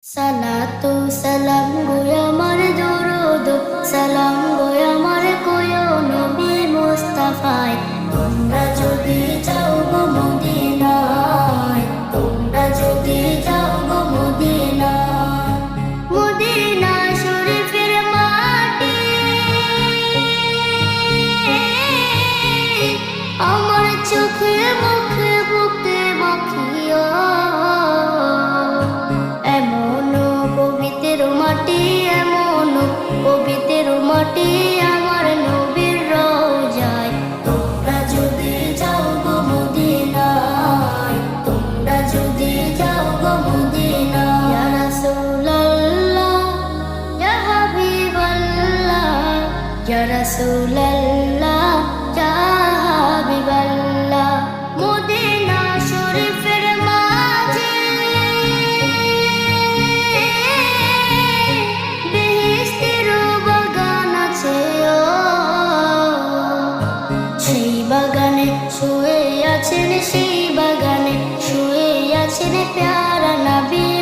সালাতু সালাম গো আমার দরুদ সালাম গো আমার কোয় নবী মুস্তাফায় তোমরা যদি যাও গো মদিনায় তোমরা যদি যাও গো মদিনায় মদিনা শরীফের মাটি আমার চোখে মুখে বুকে মাখিয়া পবিত্র মাটি আমার নবীর রওজায় তোমরা যদি যাও গো মদিনায় তোমরা যদি যাও গো মদিনায় ইয়া রাসূলুল্লাহ ইয়া হাবিবাল্লাহ ইয়া রাসূলুল্লাহ ইয়া হাবিবাল্লাহ মদিনা শরীফের মাঝে শুয়ে আছেন সেই বাগানে শুয়ে আছেন প্যারা নবী